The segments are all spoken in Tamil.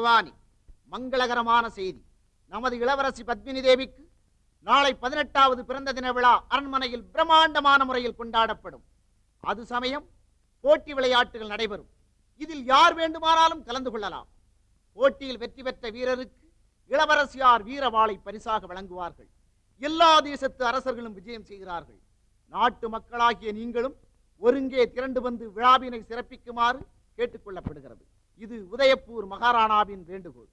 பவானி, மங்களகரமான செய்தி. நமது இளவரசி பத்மினி தேவிக்கு நாளை 18வது பிறந்த தின விழா அரண்மனையில் பிரம்மாண்டமான முறையில் கொண்டாடப்படும். அது சமயம் போட்டி விளையாட்டுகள் நடைபெறும். இதில் யார் வேண்டுமானாலும் கலந்து கொள்ளலாம். போட்டியில் வெற்றி பெற்ற வீரருக்கு இளவரசியார் வீரவாளை பரிசாக வழங்குவார்கள். எல்லா தேசத்து அரசர்களும் விஜயம் செய்கிறார்கள். நாட்டு மக்களாகிய நீங்களும் ஒருங்கே திரண்டு வந்து விழாவினை சிறப்பிக்குமாறு கேட்டுக்கொள்ளப்படுகிறது. இது உதயப்பூர் மகாராணாவின் வேண்டுகோள்.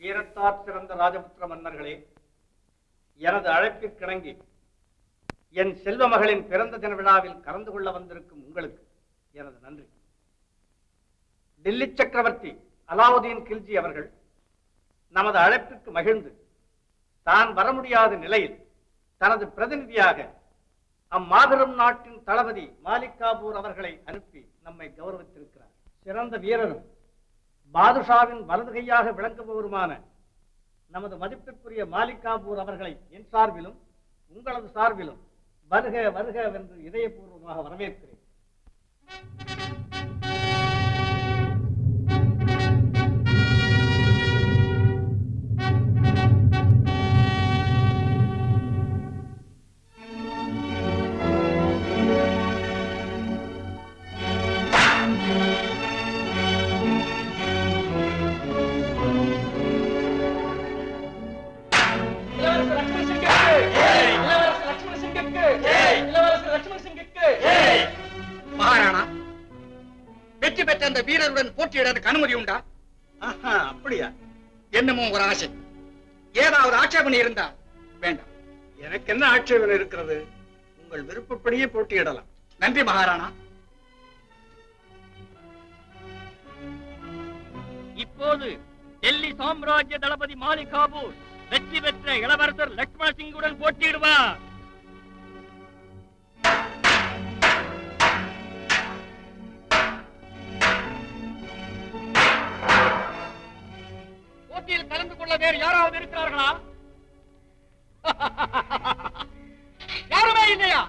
வீரத்தார் சிறந்த ராஜபுத்திர மன்னர்களே, எனது அழைப்பிற்கிணங்கி என் செல்வ மகளின் பிறந்த தின விழாவில் கலந்து கொள்ள வந்திருக்கும் உங்களுக்கு எனது நன்றி. டில்லி சக்கரவர்த்தி அலாவுதீன் கில்ஜி அவர்கள் நமது அழைப்பிற்கு மகிழ்ந்து தான் வர முடியாத நிலையில் தனது பிரதிநிதியாக அம்மாபெரும் நாட்டின் தளபதி மாலிக் காபூர் அவர்களை அனுப்பி நம்மை கௌரவித்திருக்கிறார். சிறந்த வீரரும் பாதுஷாவின் வலது கையாக விளங்குபவருமான நமது மதிப்பிற்குரிய மாலிக் காபூர் அவர்களை என் சார்பிலும் உங்களது சார்பிலும் வருக வருக என்று இதயபூர்வமாக வரவேற்கிறேன். மகாராணா, வெற்றி பெற்ற அந்த வீரருடன் போட்டியிட அனுமதி உண்டா? அப்படியா? என்னமோ ஒரு ஆசை. ஏதாவது ஆட்சேபனை இருந்தா வேண்டாம். எனக்கு என்ன ஆட்சேபனை இருக்கிறது? உங்கள் விருப்பப்படியே போட்டியிடலாம். நன்றி மகாராணா. இப்போது டெல்லி சாம்ராஜ்ய தளபதி மாலிக் காபூர் வெற்றி பெற்ற இளவரசர் லக்ஷ்மண சிங்குடன் போட்டியிடுவார். போட்டியில் கலந்து கொள்ள வேறு யாராவது இருக்கிறார்களா? யாருமே இல்லையா?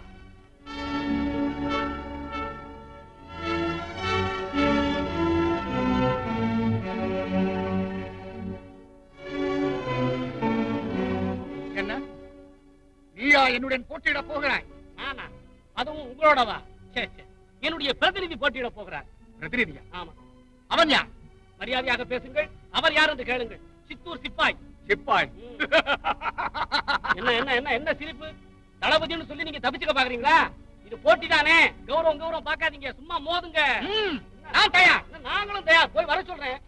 என்ன, நீயா என்னுடன் போட்டியிட போகிறாய்? நானா? அதுவும் உங்களோடவா? என்னுடைய பிரதிநிதி போட்டியிட போகிறார். பிரதிநிதியா? ஆமா. அவன் யார்? மரியாதையாக பேசுங்கள். அவர் யார் என்று கேளுங்கள். சித்தூர் சிப்பாய். சிப்பாய்? என்ன என்ன என்ன என்ன சிரிப்பு? தளபதினு சொல்லி நீங்க தப்பிச்சுக்க பாக்குறீங்களா? இது போட்டி தானே. கௌரவம் கௌரவம் பாக்காதீங்க, சும்மா மோதுங்க. நான் தயார். நாங்களும் தயார். போய் வர சொல்றேன்.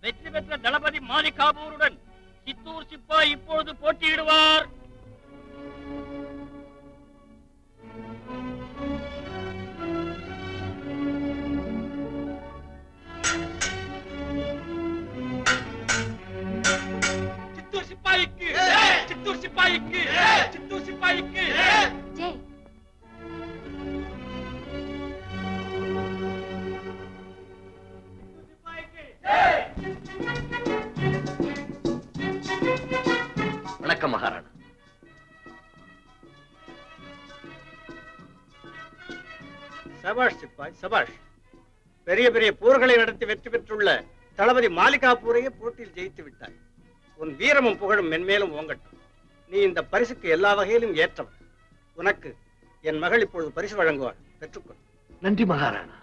வெற்றி பெற்ற தளபதி மாலிக் காபூருடன் சித்தூர் சிப்பாய் இப்பொழுது போட்டியிடுவார். சித்தூர் சிப்பாய்க்கு, சித்தூர் சிப்பாய்க்கு, சித்தூர் சிப்பாய்க்கு. வணக்கம் மகாராணா. சபாஷ் சிப்பாய், சபாஷ். பெரிய பெரிய போர்களை நடத்தி வெற்றி பெற்றுள்ள தளபதி மாலிக் காபூரையே போட்டியில் ஜெயித்து விட்டாய். உன் வீரமும் புகழும் மென்மேலும் ஓங்கட்டும். நீ இந்த பரிசுக்கு எல்லா வகையிலும் ஏற்றவன். உனக்கு என் மகள் இப்பொழுது பரிசு வழங்குவாள். பெற்றுக்கொள். நன்றி மகாராணா.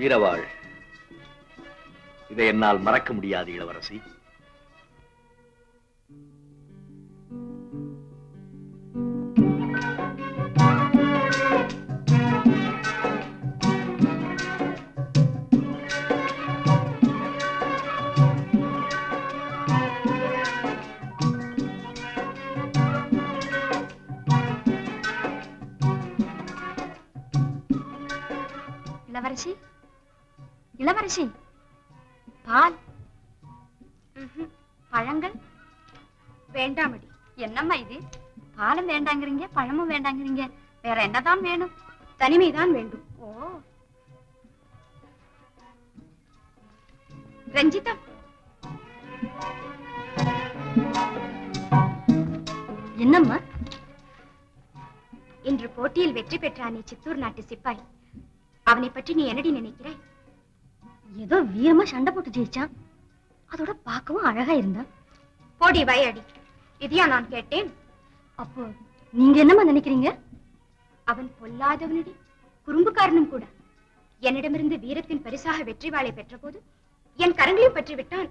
வீரவாள், இதை என்னால் மறக்க முடியாது இளவரசி. இளவரசி, இளவரசி, பால், பழங்கள் வேண்டாமடி. என்னம்மா இது? பாலும் வேண்டாங்கிறீங்க, பழமும் வேண்டாங்கிறீங்க, வேற என்னதான் வேணும்? தனிமைதான் வேண்டும். ஓ ரஞ்சிதா, என்னம்மா? இன்று போட்டியில் வெற்றி பெற்றானே சித்தூர் நாட்டு சிப்பாய், அவனை பற்றி நீ என்னடி நினைக்கிறாய்? ஏதோ வீரமா சண்டை போட்டு ஜெயிச்சான், அதோட பார்க்கவும் அழகா இருந்தான். போடி வயடி, இதையா நான் கேட்டேன்? அப்போ நீங்க என்னம்மா நினைக்கிறீங்க? அவன் பொல்லாதவனடி, குறும்புக்காரனும் கூட. என்னிடமிருந்து வீரத்தின் பரிசாக வெற்றி வாளை பெற்ற போது என் கரங்களையும் பற்றி விட்டான்.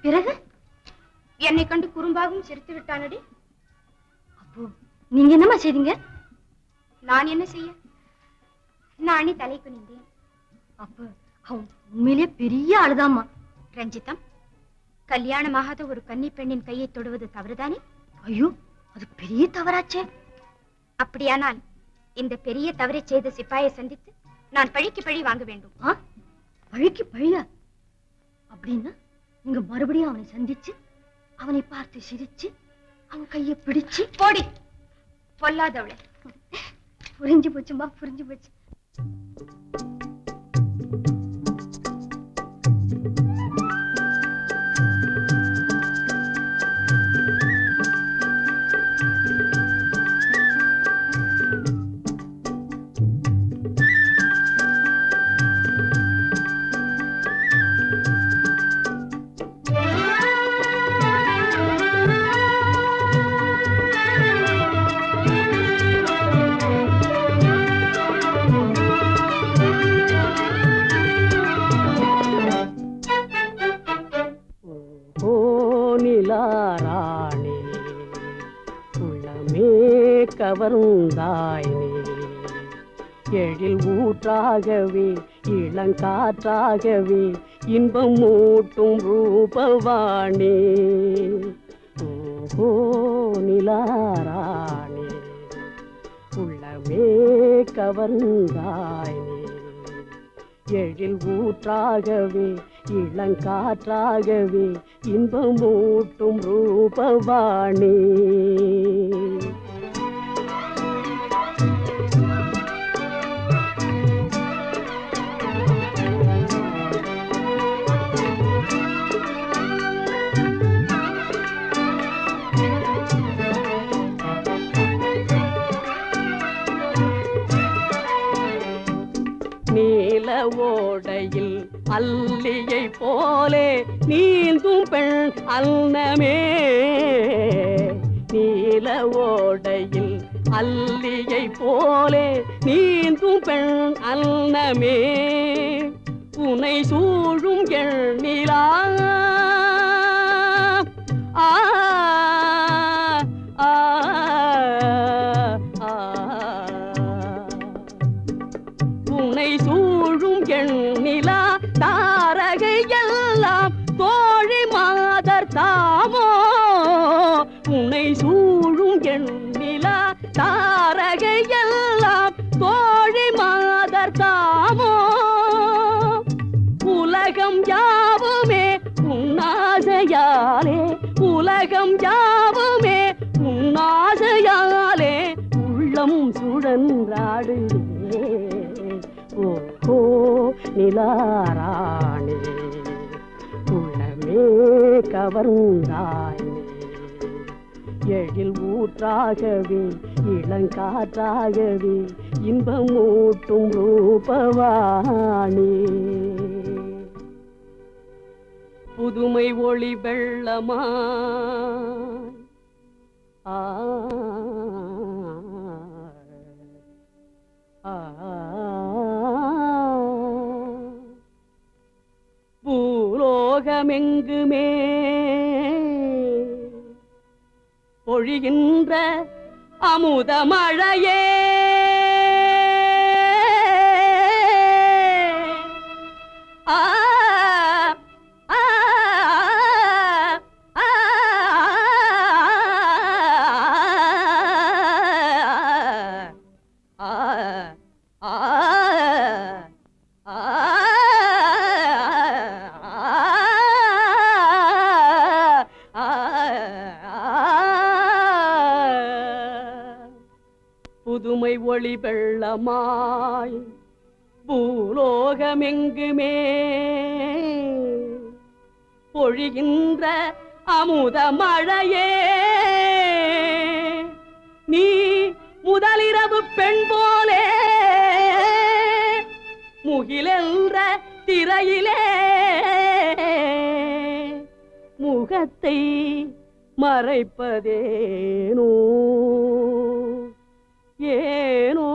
பிறகு என்னை கண்டு குறும்பாகவும் சிரித்து விட்டானடி. அப்போ நீங்க என்னம்மா செய்தீங்க? நான் என்ன செய்ய, நானே தலை குனிந்தேன். அப்ப அவன் உண்மையிலே பெரிய ஆளுதாம்மா. ரஞ்சிதம், கல்யாணமாகாத ஒரு கன்னி பெண்ணின் கையை தொடுவது தவறுதானே? ஐயோ, அது பெரிய தவறாச்சே. அப்படியானால் இந்த பெரிய தவறை செய்த சிப்பாயை சந்தித்து நான் பழிக்கு பழி வாங்க வேண்டும். பழிக்கு பழியா? அப்படின்னா நீங்க மறுபடியும் அவனை சந்திச்சு அவனை பார்த்து சிரிச்சு அவன் கையை பிடிச்சு போடி பொல்லாதவளை. புரிஞ்சு போச்சுமா, புரிஞ்சு போச்சு. கவர்ந்தாய் நீ, எழில் ஊற்றாகவே இளங்காற்றாகவே இன்பம் மூட்டும் ரூபவாணி. ஓஹோ நிலாராணி, உள்ளமே கவர்ந்தாய் நீ, எழில் ஊற்றாகவே இளங்காற்றாகவே இன்பம் மூட்டும் ரூபவாணி. ஓடையில் அல்லியை போலே நீந்தும் பெண் அன்னமே, நீல ஓடையில் அல்லியை போலே நீந்தும் பெண் அன்னமே, உனை சூழும் எண்ணிலா உனை சூழும் எண்ணிலா தாரகை எல்லாம் தோழி மாதர் தாமோ, உனை சூழும் எண்ணிலா தாரகை எல்லாம் தோழி மாதர் தாமோ, உலகம் யாவுமே உன்னாசையாலே, உலகம் யாவுமே உன்னாசையாலே உள்ளம் சுழன்றாடுதே. ஓஹோ நிலாராணி, உள்ளமே கவர்ந்தாய், எழில் ஊற்றாகவே இளங்காற்றாகவே இன்பம் மூட்டும் ரூபவாணி. புதுமை ஒளி வெள்ளமா பூலோகமெங்குமே பொழிகின்ற அமுத மழையே, புதுமை ஒளி வெள்ளமாய் பூலோகமெங்குமே பொழிகின்ற அமுத மழையே, நீ முதலிரவு பெண் போலே முகிலென்ற திரையிலே முகத்தை மறைப்பதேனோ ஏனோ.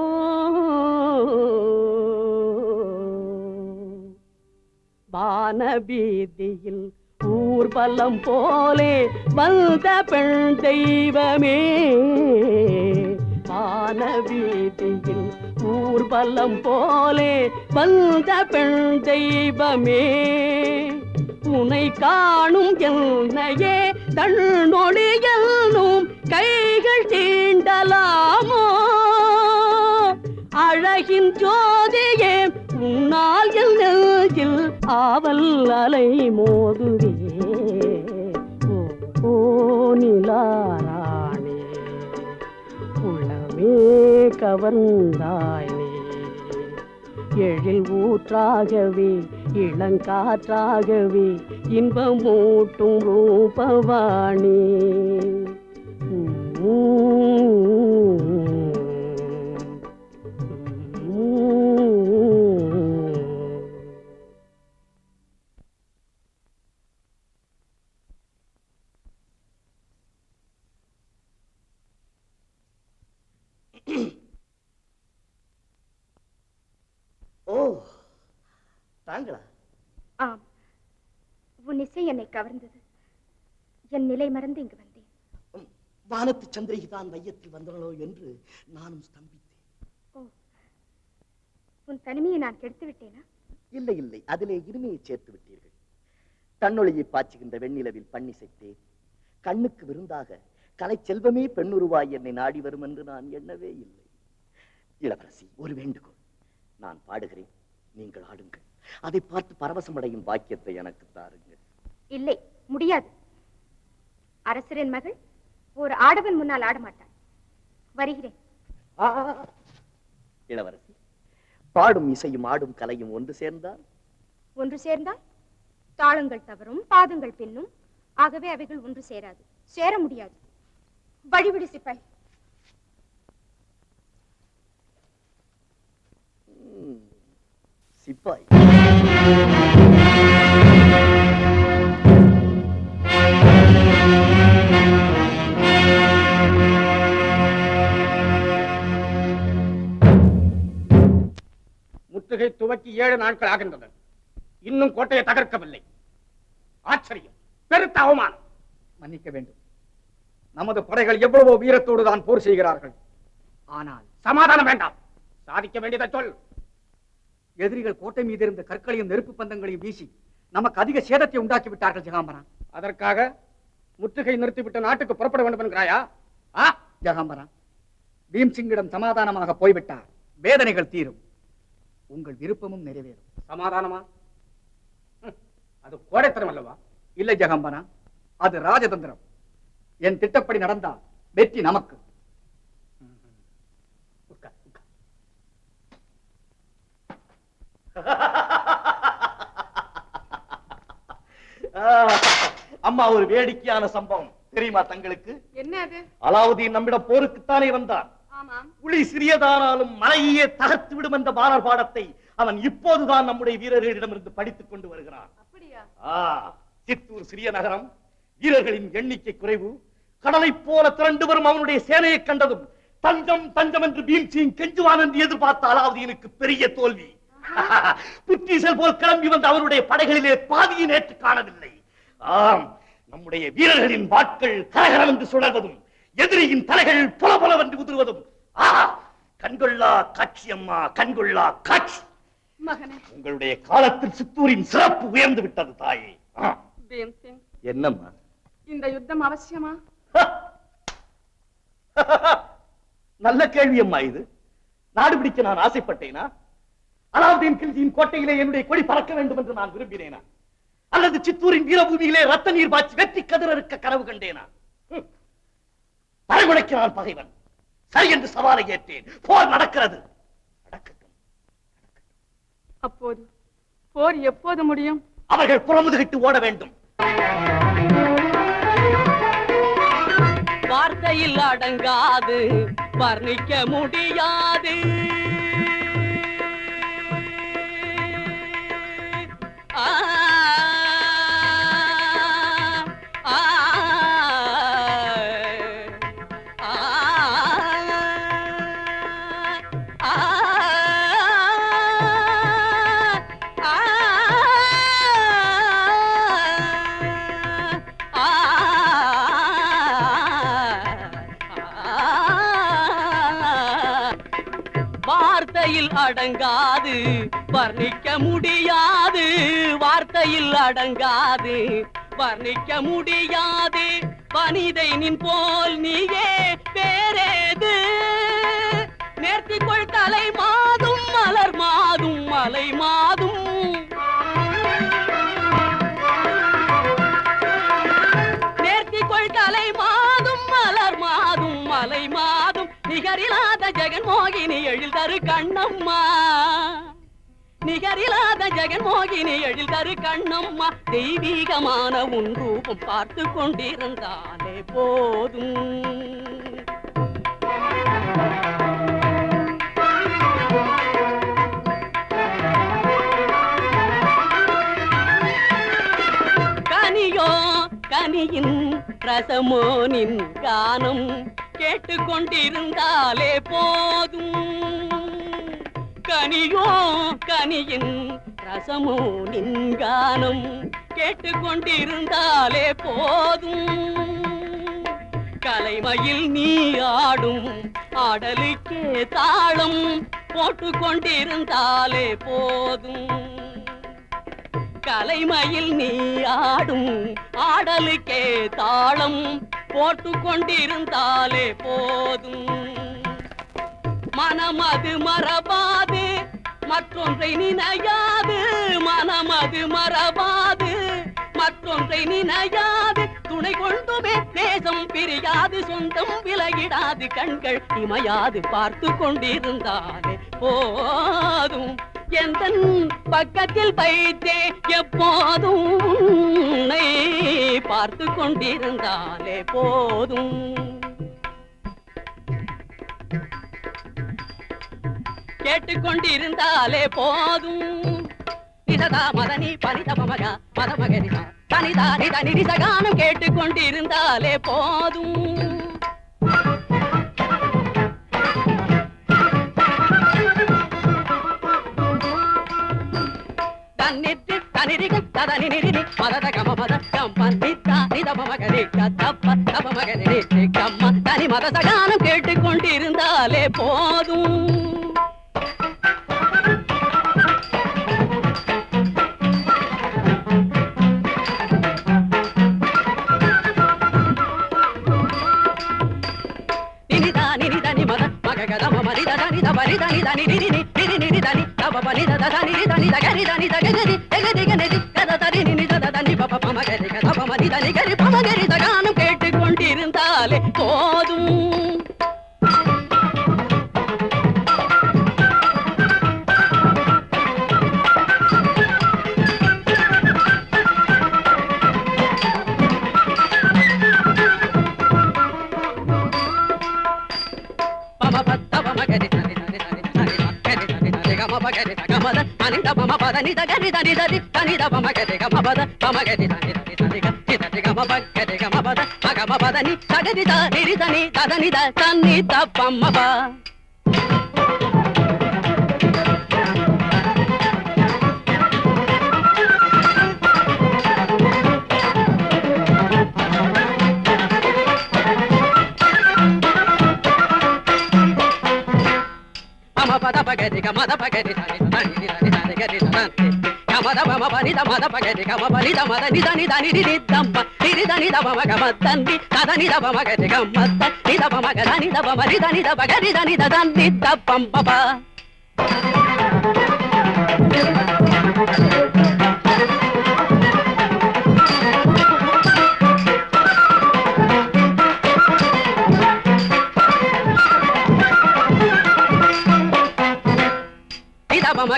வானபீதியில் ஊர்வலம் போலே வந்த பெண் தெய்வமே, வானபீதியில் ஊர்வலம் போலே வந்த பெண் தெய்வமே, உனை காணும் என்னையே தன்னொழியும் கைகள் தீண்டலாமோ, அழகின் ஜோதியே உன்னால் என் நெஞ்சில் ஆவல் அலை மோதுவே. ஓ நிலாராணி உள்ளமே கவர்ந்தாய் நீ, எழில் ஊற்றாகவே இளங்காற்றாகவே இன்பமூட்டும் ரூபவாணி. ஓ, தாங்களா? ஆம், உன் இசை என்னை கவர்ந்தது. என் நிலை மறந்து இங்கு வந்தேன். வானத்து சந்திரிகை தான் மையத்தில் வந்தனோ என்று நானும் ஸ்தம்பித்தேன். ஓ, உன் தனிமையை நான் கெடுத்து விட்டேனா? இல்லை இல்லை, அதிலே இனிமையை சேர்த்து விட்டீர்கள். தன்னொழியை பாய்ச்சுகின்ற வெண்ணிலவில் பண்ணிசைத்தேன். கண்ணுக்கு விருந்தாக கலை செல்வமே பெண்ணுருவாய் என்னை நாடி வரும் என்று நான் எண்ணவே இல்லை. இளவரசி, ஒரு வேண்டுகோள். நான் பாடுகிறேன், நீங்கள் ஆடுங்கள். அதை பார்த்து பரவசமடையும் பாக்கியத்தை எனக்கு தாருங்கள். இல்லை, முடியாது. அரசரின் மகள் ஒரு ஆடவன் முன்னால் ஆட மாட்டாள். வருகிறேன். இளவரசி, பாடும் இசையும் ஆடும் கலையும் ஒன்று சேர்ந்தால் தாளங்கள் தவறும், பாதங்கள் பின்னும். ஆகவே அவைகள் ஒன்று சேராது, சேர முடியாது. வழிவிடு சிப்பாய். சிப்பாய், முற்றுகை துவக்கி 7 நாட்கள் ஆகின்றன. இன்னும் கோட்டையை தகர்க்கவில்லை. ஆச்சரியம், பெருத்த அவமானம். மன்னிக்க வேண்டும். நமது படைகள் எவ்வளவோ வீரத்தோடு தான் போர் செய்கிறார்கள். ஆனால் சமாதானம் வேண்டாம். சாதிக்க வேண்டியதை சொல். எதிரிகள் கோட்டை மீது இருந்த கற்களையும் நெருப்பு பந்தங்களையும் வீசி நமக்கு அதிக சேதத்தை உண்டாக்கி விட்டார்கள் ஜெகாம்பரா. அதற்காக முற்றுகை நிறுத்திவிட்ட நாட்டுக்கு புறப்பட வேண்டும் என்கிறாயா? ஜெகாம்பரா, பீம்சிங்கிடம் சமாதானமாக போய்விட்டார். வேதனைகள் தீரும், உங்கள் விருப்பமும் நிறைவேறும். சமாதானமா? அது கோடைத்தனம் அல்லவா? இல்லை ஜெகாம்பரா, அது ராஜதந்திரம். என் திட்டப்படி நடந்தால் வெற்றி நமக்கு. அம்மா, ஒரு வேடிக்கையான சம்பவம் தெரியுமா தங்களுக்கு? என்ன அது? அலாவுதீன் நம்மிடம் போருக்குத்தானே வந்தான். புலி சிறியதானாலும் மலையே தகர்த்து விடும் என்ற பாரர் பாடத்தை அவன் இப்போதுதான் நம்முடைய வீரர்களிடமிருந்து படித்துக் கொண்டு வருகிறான். சித்தூர் சிறிய நகரம், வீரர்களின் எண்ணிக்கை குறைவு. கடலை போல திரண்டு வரும் அவனுடைய சேனையை கண்டதும் தஞ்சம் தஞ்சம் என்று பீம்சிங் கெஞ்சுவான் என்று எதிர்பார்த்த அலாவுதீனுக்கு பெரிய தோல்வி. புற்றீசல் போல் கிளம்பி வந்த அவருடைய படைகளிலே பாதியை நேற்று காணவில்லை. ஆம், நம்முடைய வீரர்களின் வாட்கள் கரகரம் என்று சுழல்வதும் எதிரியின் தலைகள் பொல பொலவென்று உதிர்வதும் கண்கொள்ளா காட்சி அம்மா, கண்கொள்ளா காட்சி. மகனே, உங்களுடைய காலத்தில் சித்தூரின் சிறப்பு உயர்ந்து விட்டது தாயே. பீம்சிங், என்னம்மா இந்த யுத்தம் அவசியமா? நல்ல கேள்வி அம்மா. இது நாடு பிடிக்க நான் ஆசைப்பட்டேனா? அலாவுதீன் கில்ஜியின் கோட்டையிலே என்னுடைய கொடி பறக்க வேண்டும் என்று நான் விரும்பினேனா? அல்லது சித்தூரின் வீரபூமியிலே ரத்த நீர் பாய்ச்சி வெற்றி கதிர இருக்க கனவு கண்டேனா? தரைகுலைக்கிறான் பகைவன். சரி என்று சவாலை ஏற்றேன். போர் நடக்கிறது. நடக்கட்டும். அப்போது போர் எப்போது முடியும்? அவர்கள் புறமுதுகிட்டு ஓட வேண்டும். வார்த்தையில் அடங்காது, வர்ணிக்க முடியாது. வார்த்தையில் அடங்காது, வர்ணிக்க முடியாது. வார்த்தையில் அடங்காது, வர்ணிக்க முடியாது. வனிதை நின் போல் நீயே பேரேது. நேர்த்திக்கொள் தலை மாதும் மலர் மாதும் மலை மாதும். நேர்த்திக்கொள் தலை மாதும் மலர் மாதும் மலை மாதும். நிகரில்லாத ஜெகன்மோகினி எழில் தரு கண்ணம்மா. நிகரில்லாத ஜெகன்மோகினி எழில் தரு கண்ணம்மா. தெய்வீகமான உன் ரூபம் பார்த்து கொண்டிருந்தாலே போதும். கனியோ கனியின் ரசமோ நின் கானம் கேட்டுக்கொண்டிருந்தாலே போதும். கனியோ கனியின் ரசமோ நின் கானம் கேட்டுக்கொண்டிருந்தாலே போதும். கலைமயில் நீ ஆடும் ஆடலுக்கே தாளம் போட்டுக்கொண்டிருந்தாலே போதும். கலைமயில் நீ ஆடும் ஆடலுக்கே தாளம் போட்டுக்கொண்டிருந்தாலே போதும். மனமது மறவாது, மற்றொன்றை நினையாது. மனமது மறவாது, மற்றொன்றை நினையாது. துணை கொண்டுமே நேசம் பிரியாது, சொந்தம் விலகிடாது. கண்கள் இமையாது பார்த்து கொண்டிருந்தாலே போதும். எந்தன் பக்கத்தில் வைத்தே எப்போதும் உன்னை பார்த்து கொண்டிருந்தாலே போதும். கேட்டுக்கொண்டிருந்தாலே போதும். நிசதா மதனி பனிதமக மதமகரிதா தனிதா நித நிதிசகானம் கேட்டுக்கொண்டிருந்தாலே போதும். தன்னித்து தனிரிகள் ததனி நிரினி மதத கம மத கம்பன்னித்தா நிதமகரி கத்தப்ப தபமகரி கம்ம தனி மதசகானம் கேட்டுக்கொண்டிருந்தாலே போதும். கேட்டுக்கொண்டிருந்தாலே போதும்.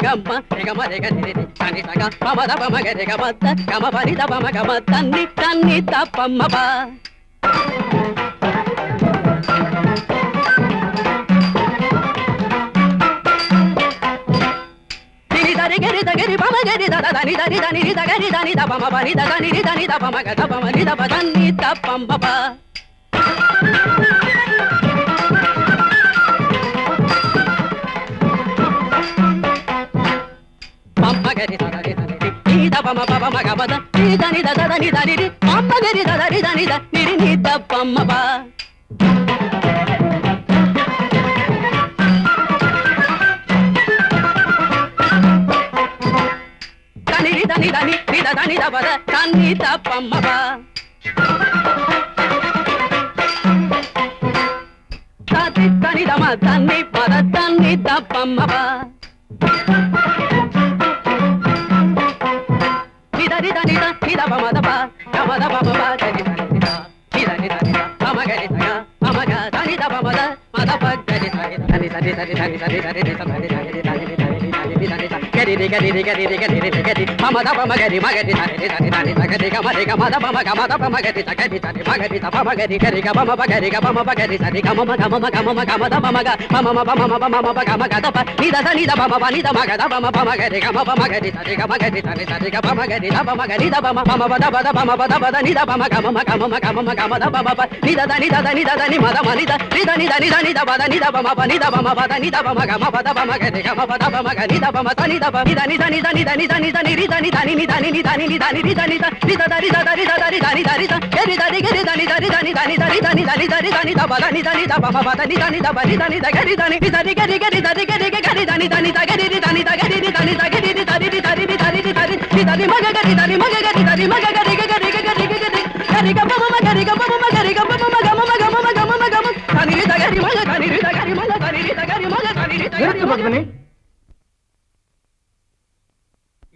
Gamma, Regama, Tani Saga, Pama, Regamata, Kama Parida, Pamagama, Tani, Tani, Tapamaba.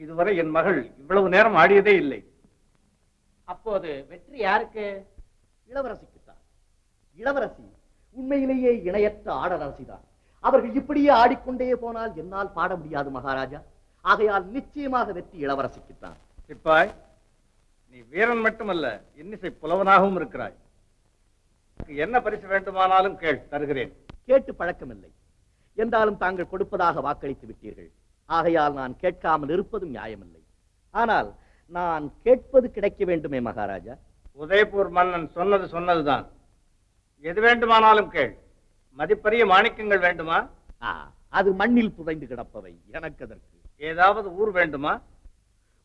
இதுவரை என் மகள் இவ்வளவு நேரம் ஆடியதே இல்லை. அப்போது வெற்றி யாருக்கு? இளவரசிக்குத்தான். இளவரசி உண்மையிலேயே இணையற்ற ஆடரசிதான். அவர்கள் இப்படியே ஆடிக்கொண்டே போனால் என்னால் பாட முடியாது மகாராஜா. ஆகையால் நிச்சயமாக வெற்றி இளவரசிக்குத்தான். சிப்பாய், நீ வீரன் மட்டுமல்ல, இன்னிசை புலவனாகவும் இருக்கிறாய். என்ன பரிசு வேண்டுமானாலும் கேள், தருகிறேன். கேட்டு பழக்கமில்லை என்றாலும் தாங்கள் கொடுப்பதாக வாக்களித்து விட்டீர்கள். ஆகையால் நான் கேட்காமல் இருப்பதும் நியாயமில்லை. ஆனால் நான் கேட்பது கிடைக்க வேண்டுமே மகாராஜா. உதயபூர் மன்னன் சொன்னது சொன்னதுதான். எது வேண்டுமானாலும் கேள். மதிப்பரிய மாணிக்கங்கள் வேண்டுமா? அது மண்ணில் புதைந்து கிடப்பவை, எனக்கு அதற்கு. ஏதாவது ஊர் வேண்டுமா?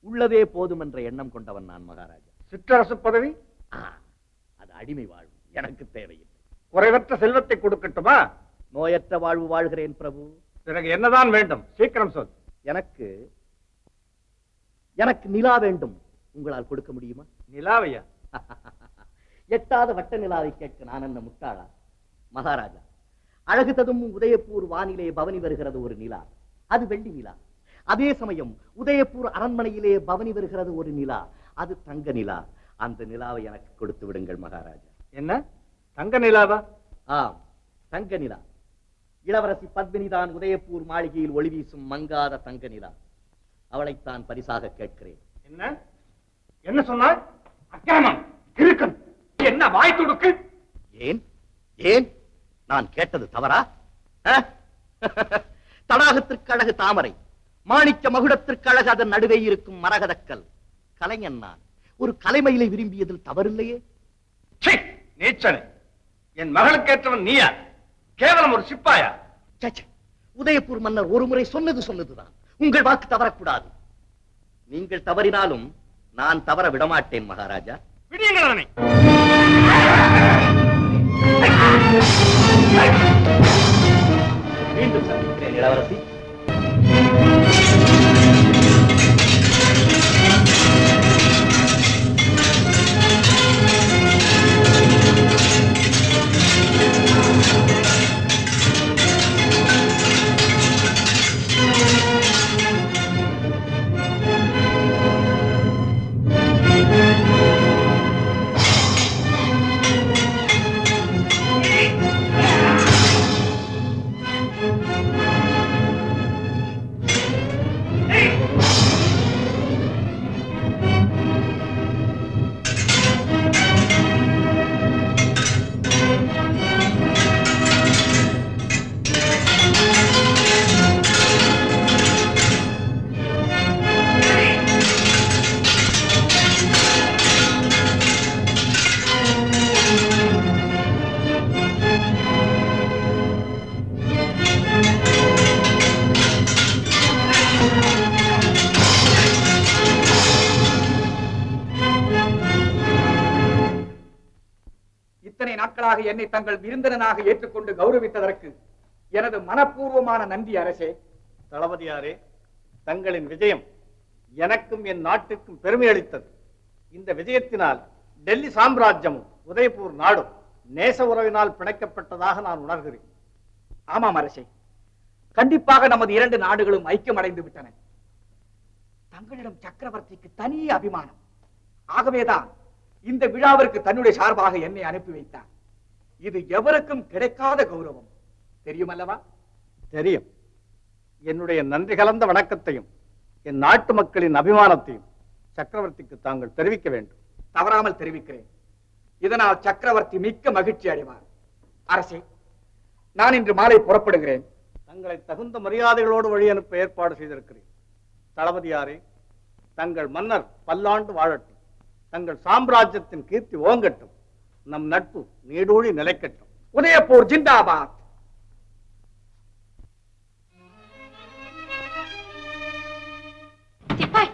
உள்ளதே போதும் என்ற எண்ணம் கொண்டவன் நான் மகாராஜா. சிற்றரசு பதவி? அது அடிமை வாழ்வு, எனக்கு தேவையில்லை. குறைவற்ற செல்வத்தை கொடுக்கட்டுமா? நோயற்ற வாழ்வு வாழ்கிறேன் பிரபு. பிறகு என்னதான் வேண்டும்? சீக்கிரம் சொல். எனக்கு நிலா வேண்டும். உங்களால் கொடுக்க முடியுமா? நிலாவையா? எட்டாத வட்ட நிலாவை கேட்க நான் என்ன முட்டாளா? மகாராஜா, அழகு ததும்பும் உதயபூர் வானிலே பவனி வருகிறது ஒரு நிலா. அது வெள்ளி நிலா. அதே சமயம் உதயபூர் அரண்மனையிலே பவனி வருகிறது ஒரு நிலா. அது தங்க நிலா. அந்த நிலாவை எனக்கு கொடுத்து விடுங்கள் மகாராஜா. என்ன, தங்க நிலாவா? ஆம், தங்க நிலா. இளவரசி பத்மினிதான் உதயபூர் மாளிகையில் ஒளி வீசும் மங்காத தங்க நிலா. அவளைத்தான் பரிசாக கேட்கிறேன். என்ன என்ன சொன்னார்? அக்கிரமம், கிறுக்கன், என்ன வாய் துடுக்கு? ஏன் ஏன் நான் கேட்டது தவறா? தடாகத்திற்கு அழகு தாமரை, மாணிக்க மகுடத்திற்கு அழகு அதன் நடுவே இருக்கும் மரகதக்கல். கலைஞன் நான். ஒரு கலைமயிலை விரும்பியதில் தவறில்லையே. நீச்சனே, என் மகளுக்கேற்றவன் நீயா? கேவலம் ஒரு சிப்பாயா? உதயபூர் மன்னர் ஒரு முறை சொன்னதுதான். உங்கள் வாக்கு தவறக்கூடாது. நீங்கள் தவறினாலும் நான் தவற விடமாட்டேன் மகாராஜா. விடியுங்கள். மீண்டும் சந்திக்கிறேன் இளவரசி. நாட்களாக என்னை தங்கள் விருந்தினனாக ஏற்றுக்கொண்டு கௌரவித்ததற்கு எனது மனப்பூர்வமான நன்றி அரசே. தளபதியாரே, தங்களின் விஜயம் எனக்கும் என் நாட்டுக்கும் பெருமை அளித்தது. இந்த விஜயத்தினால் டெல்லி சாம்ராஜ்யமும் உதயபூர் நாடும் நேச உறவினால் பிணைக்கப்பட்டதாக நான் உணர்கிறேன். ஆமாம் அரசே, கண்டிப்பாக நமது 2 நாடுகளும் ஐக்கியம் அடைந்து விட்டன. தங்களிடம் சக்கரவர்த்திக்கு தனி அபிமானம். ஆகவேதான் இந்த விழாவிற்கு தன்னுடைய சார்பாக என்னை அனுப்பி வைத்தார். இது எவருக்கும் கிடைக்காத கௌரவம், தெரியுமல்லவா? தெரியும். என்னுடைய நன்றி கலந்த வணக்கத்தையும் என் நாட்டு மக்களின் அபிமானத்தையும் சக்கரவர்த்திக்கு தாங்கள் தெரிவிக்க வேண்டும். தவறாமல் தெரிவிக்கிறேன். இதனால் சக்கரவர்த்தி மிக்க மகிழ்ச்சி அடைவார். அரசே, நான் இன்று மாலை புறப்படுகிறேன். தங்களை தகுந்த மரியாதைகளோடு வழி அனுப்ப ஏற்பாடு செய்திருக்கிறேன். தளபதியாரே, தங்கள் மன்னர் பல்லாண்டு வாழட்டும். தங்கள் சாம்ராஜ்யத்தின் கீர்த்தி ஓங்கட்டும். நம் நட்பு நீடூழி நிலைக்கட்டும். உதயபூர் ஜிந்தாபாத். சிப்பாய்,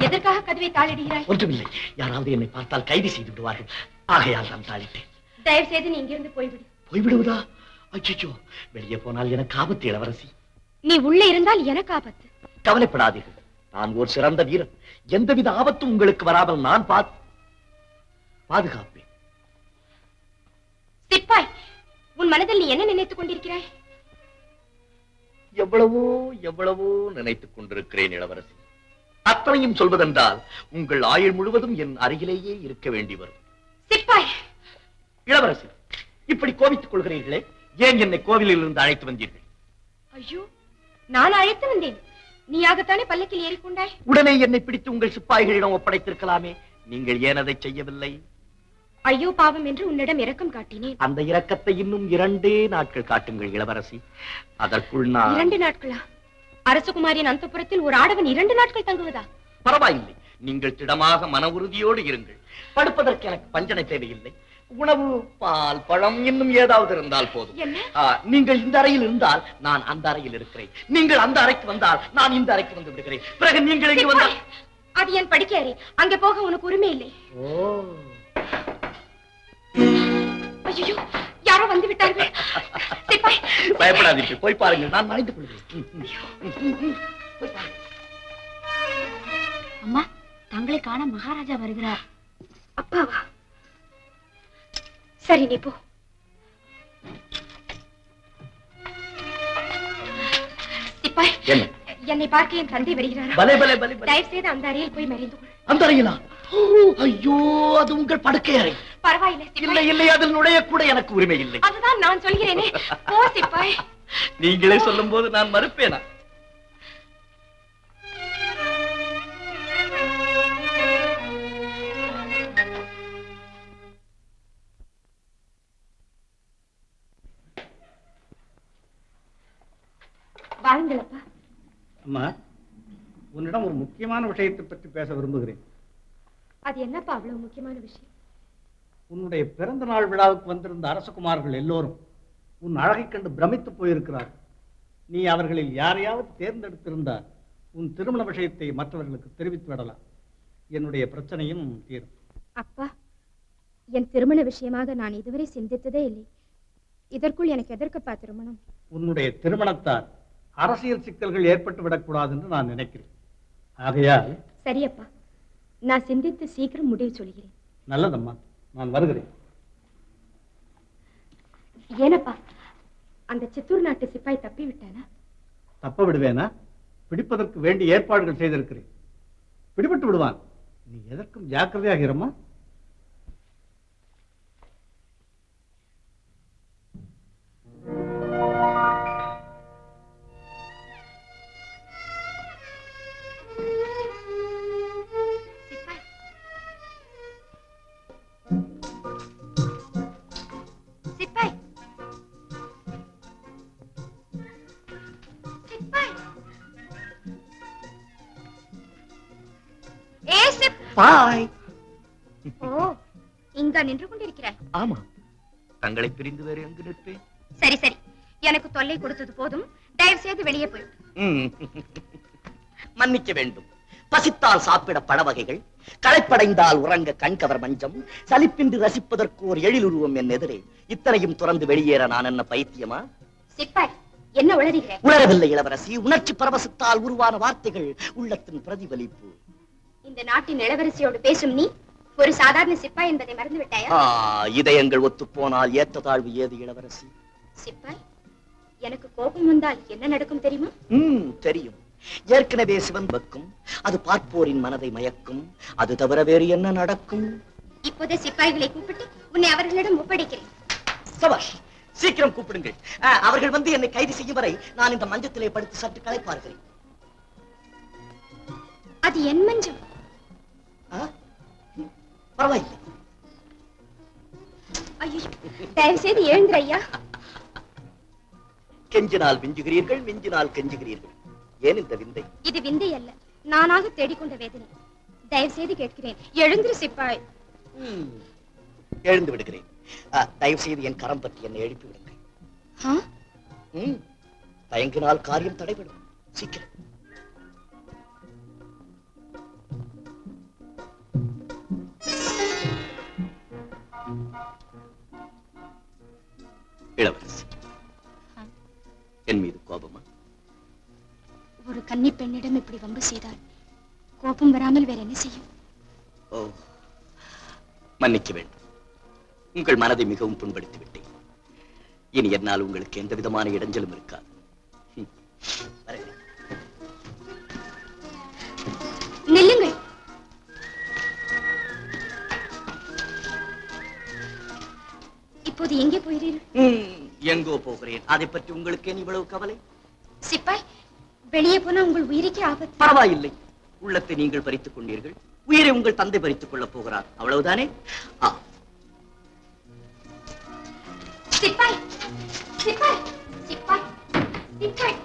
எதற்காக கதவை தாளிடுகிறாய்? ஒன்றுமில்லை, யாராவது என்னை பார்த்தால் கைது செய்து விடுவார்கள். ஆகையால் நான் தாளிட்டேன். தயவு செய்து நீ இங்கிருந்து போய்விடு. போய்விடுவதா? அச்சோ, வெளியே போனால் எனக்கு ஆபத்து இளவரசி. நீ உள்ளே இருந்தால் எனக்கு ஆபத்து. கவலைப்படாதீர்கள், நான் ஒரு சிறந்த வீரன். எந்தவித ஆபத்தும் உங்களுக்கு வராமல் நான் பாதுகாப்பேன். சிப்பாய், உன் மனதில் நீ என்ன நினைத்துக் கொண்டிருக்கிறாய்? எவ்வளவோ எவ்வளவோ நினைத்துக் கொண்டிருக்கிறேன் இளவரசி. அத்தனையும் சொல்வதென்றால் உங்கள் ஆயுள் முழுவதும் என் அருகிலேயே இருக்க வேண்டி வரும். சிப்பாய்! இளவரசி, இப்படி கோபித்துக் கொள்கிறீர்களே, ஏன் என்னை கோவிலில் இருந்து அழைத்து வந்தீர்கள்? ஐயோ, நான் அழைத்து வந்தேன். நீயாகத்தானே பல்லக்கில் ஏறிக்கொண்டாய். உடனே என்னை பிடித்து உங்கள் சிப்பாய்களிடம் ஒப்படைத்திருக்கலாமே, நீங்கள் ஏன் அதை செய்யவில்லை? ஐயோ பாவம் என்று உன்னிடம் இரக்கம் காட்டினேன். அந்த இரக்கத்தை இன்னும் 2 நாட்கள் காட்டுங்கள் இளவரசி. அதற்குள் நான் 2 நாட்களா? அரசகுமாரியின் அந்தப்புரத்தில் ஒரு ஆடவன் 2 நாட்கள் தங்குவதா? பரவாயில்லை, நீங்கள் திடமாக மன உறுதியோடு இருங்கள். படுப்பதற்கு எனக்கு பஞ்சனை தேவையில்லை. உணவு, பால், பழம் இன்னும் ஏதாவது இருந்தால் போதும். என்ன? நீங்கள் இந்த அறையில் இருந்தால் நான் அந்த அறையில் இருக்கிறேன். நீங்கள் அந்த அறைக்கு வந்தால் நான் இந்த அறைக்கு வந்து விடுகிறேன். பிறகு நீங்கள் இங்கு வந்தால் அது என் படுக்கை அறை. அங்கே போக உனக்கு உரிமை இல்லை. ஐயோ, யாரோ வந்து விட்டார்கள். சிப்பாய், பயப்படாதீர்கள், போய் பாருங்கள், நான் மறைந்து கொள்கிறேன். அம்மா, தங்களை காண மகாராஜா வருகிறார். அப்பாவா? சரி, நீ போ. சிப்பாய், என்னை பார்க்க என் தந்தை வருகிறாரா? பலே பலே பலே. தயவு செய்து அந்த அறையில் போய் மறைந்து கொள். அந்த அறையிலா? ஐயோ, அது உங்கள் படுக்கை அறை. பரவாயில்லை இல்லை சிப்பாய். இல்லை, அதில் நுழைய கூட எனக்கு உரிமை இல்லை. அதுதான் நான் சொல்கிறேனே. போ சிப்பாய். நீங்களே சொல்லும் போது நான் மறுப்பேனா? வாருங்களப்பா. அம்மா, உன்னிடம் ஒரு முக்கியமான விஷயத்தை பற்றி பேச விரும்புகிறேன். அது என்னப்பா அவ்வளவு முக்கியமான விஷயம்? உன்னுடைய பிறந்த நாள் விழாவுக்கு வந்திருந்த அரசகுமார்கள் எல்லோரும் உன் அழகை கண்டு பிரமித்து போயிருக்கிறார்கள். நீ அவர்களில் யாரையாவது தேர்ந்தெடுத்திருந்தால் உன் திருமண விஷயத்தை மற்றவர்களுக்கு தெரிவித்து விடலாம். என்னுடைய பிரச்சனையும் தீரும். அப்பா, என் திருமண விஷயமாக நான் இதுவரை சிந்தித்ததே இல்லை. இதற்குள் எனக்கு எதற்கப்பா திருமணம்? உன்னுடைய திருமணத்தால் அரசியல் சிக்கல்கள் ஏற்பட்டு விடக்கூடாது என்று நான் நினைக்கிறேன். ஆகையால் சரியப்பா, நான் சிந்தித்து சீக்கிரம் முடிவு சொல்கிறேன். நல்லதம்மா, நான் வருகிறேன். ஏனப்பா, அந்த சித்தூர் நாட்டு சிப்பாய் தப்பி விட்டானா? தப்ப விடுவேனா? பிடிப்பதற்கு வேண்டிய ஏற்பாடுகள் செய்திருக்கிறேன். பிடிபட்டு விடுவான். நீ எதற்கும் ஜாக்கிரதையாக இருமா. பாய். ஓ, இங்க நின்று கொண்டிருக்கிறாய்? ஆமா, தங்களை பிரிந்து வேறு எங்கு நிற்பேன்? சரி சரி, எனக்கு தொல்லை கொடுத்தது போதும். தயவு செய்து வெளியே போய். மன்னிக்க வேண்டும். பசித்தால் சாப்பிட பழ வகைகள், களைப்படைந்தால் உறங்க கண்கவர் மஞ்சம், சலிப்பின்றி ரசிப்பதற்கு ஒரு எழிலுருவம் என் எதிரே. இத்தனையும் துறந்து வெளியேற நான் என்ன பைத்தியமா? சிப்பாய், என்ன உளறுகிறேன்? உணரவில்லை இளவரசி, உணர்ச்சி பரவசத்தால் உருவான வார்த்தைகள் உள்ளத்தின் பிரதிபலிப்பு. இந்த நாட்டின் இளவரசியோடு பேசும் நீ ஒரு சாதாரண சிப்பாய் என்பதை மறந்து விட்டாயா? இதயங்கள் ஒத்து போனால் ஏற்ற தாழ்வு ஏது இளவரசி? சிப்பாய், எனக்கு கோபம் வந்தால் என்ன நடக்கும் தெரியுமா? தெரியும். ஏற்கனவே சிவன் பக்கும், அது பார்ப்போரின் மனதை மயக்கும். அது தவிர வேறு என்ன நடக்கும்? இப்போதே சிப்பாய்களை கூப்பிட்டு உன்னை அவர்களிடம் ஒப்படைக்கிறேன். சபாஷ், சீக்கிரம் கூப்பிடுங்கள். அவர்கள் வந்து என்னை கைது செய்யும் வரை நான் இந்த மஞ்சத்திலே படுத்து சற்று களைப்பார்கள். அது என் மஞ்சம். பரவாயில்லை. ஐயோ, தயவு செய்து எழுந்திர ஐயா. கெஞ்சினால் விஞ்சுகிறீர்கள், மிஞ்சினால் கெஞ்சுகிறீர்கள். ஏன் இந்த விந்தை? இது விந்தை அல்ல, நானாக தேடிக்கொண்ட வேதனை. தயவு செய்து கேட்கிறேன், எழுந்திரு சிப்பாய். எழுந்து விடுகிறேன். தயவு செய்து என் கரம் பற்றி என்னை எழுப்பி விடுங்கள். தயங்கினால் காரியம் தடைபடும். சீக்கிரம். இளவரசி, என் மீது கோபமா? ஒரு கன்னி பெண்ணிடம் இப்படி வம்பு செய்தால் கோபம் வராமல் வேற என்ன செய்யும்? ஓ, மன்னிக்க வேண்டும். உங்கள் மனதை மிகவும் புண்படுத்தி விட்டேன். இனி என்னால் உங்களுக்கு எந்த விதமான இடைஞ்சலும் இருக்காது. நில்லுங்கள். இப்போது எங்கே போகிறீர்கள்? எங்கோ போகிறேன். அதை பற்றி உங்களுக்கு ஏன் இவ்வளவு கவலை? சிப்பாய், வெளியே போனா உங்கள் உயிருக்கு ஆபத்து. பரவாயில்லை, உள்ளத்தை நீங்கள் பறித்துக் கொண்டீர்கள், உயிரை உங்கள் தந்தை பறித்துக் கொள்ளப் போகிறார். அவ்வளவுதானே? சிப்பாய், சிப்பாய், சிப்பாய், சிப்பாய்.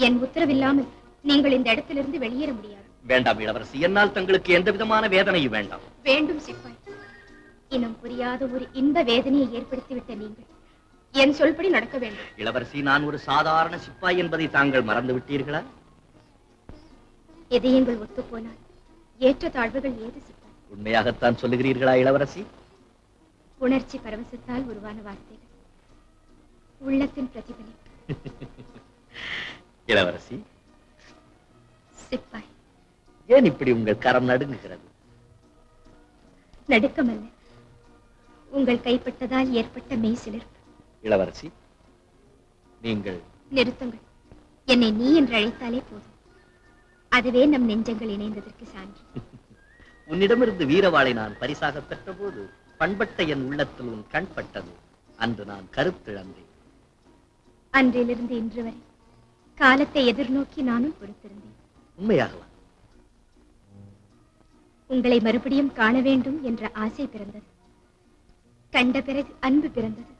என் உத்தரவில்லாமல் நீங்கள் இந்த இடத்திலிருந்து வெளியேற முடியாது. வேண்டாம் இளவரசி, என்னால் தங்களுக்கு எந்த விதமான வேதனையும் வேண்டாம். வேண்டும் சிப்பாய். இன்னும் புரியாத ஒரு இன்ப வேதனையை ஏற்படுத்திவிட்ட நீங்கள் என் சொல்படி நடக்க வேண்டும். இளவரசி, நான் ஒரு சாதாரண சிப்பாய் என்பதை தாங்கள் மறந்து விட்டீர்களா? இதயங்கள் ஒத்து போனால் ஏற்ற தாழ்வுகள் ஏது சிப்பாய்? உண்மையாகத்தான் சொல்லுகிறீர்களா இளவரசி? உணர்ச்சி பரவசத்தால் உருவான வார்த்தைகள், உள்ளத்தின் பிரதிபலிப்பு. இளவரசி, சிப்பாய், ஏன் இப்படி உங்கள் கரம் நடுங்குகிறது? நடுக்கமல்ல, உங்கள் கைப்பட்டதால் ஏற்பட்ட மெய் சிலிர்ப்பு. இளவரசி, நீங்கள் நிறுத்துங்கள். என்னை நீ என்று அழைத்தாலே போதும். அதுவே நம் நெஞ்சங்கள் இணைந்ததற்கு சான்று. உன்னிடமிருந்து வீரவாளை நான் பரிசாக பெற்ற போது பண்பட்ட என் உள்ளத்தில் உன் கண் பட்டது. அன்று நான் கருத்திழந்தேன். அன்றிலிருந்து இன்று வரை காலத்தை எதிர்நோக்கி நானும் பொறுத்திருந்தேன். உண்மையாகவா? உங்களை மறுபடியும் காண வேண்டும் என்ற ஆசை பிறந்தது. கண்ட பிறகு அன்பு பிறந்தது.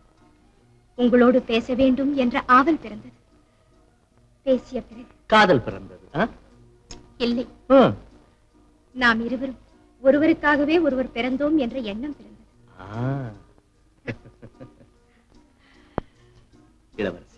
உங்களோடு பேச வேண்டும் என்ற ஆவல் பிறந்தது. பேசிய பிறகு காதல் பிறந்தது. இல்லை, நாம் இருவரும் ஒருவருக்காகவே ஒருவர் பிறந்தோம் என்ற எண்ணம் பிறந்தது. இளவரசி,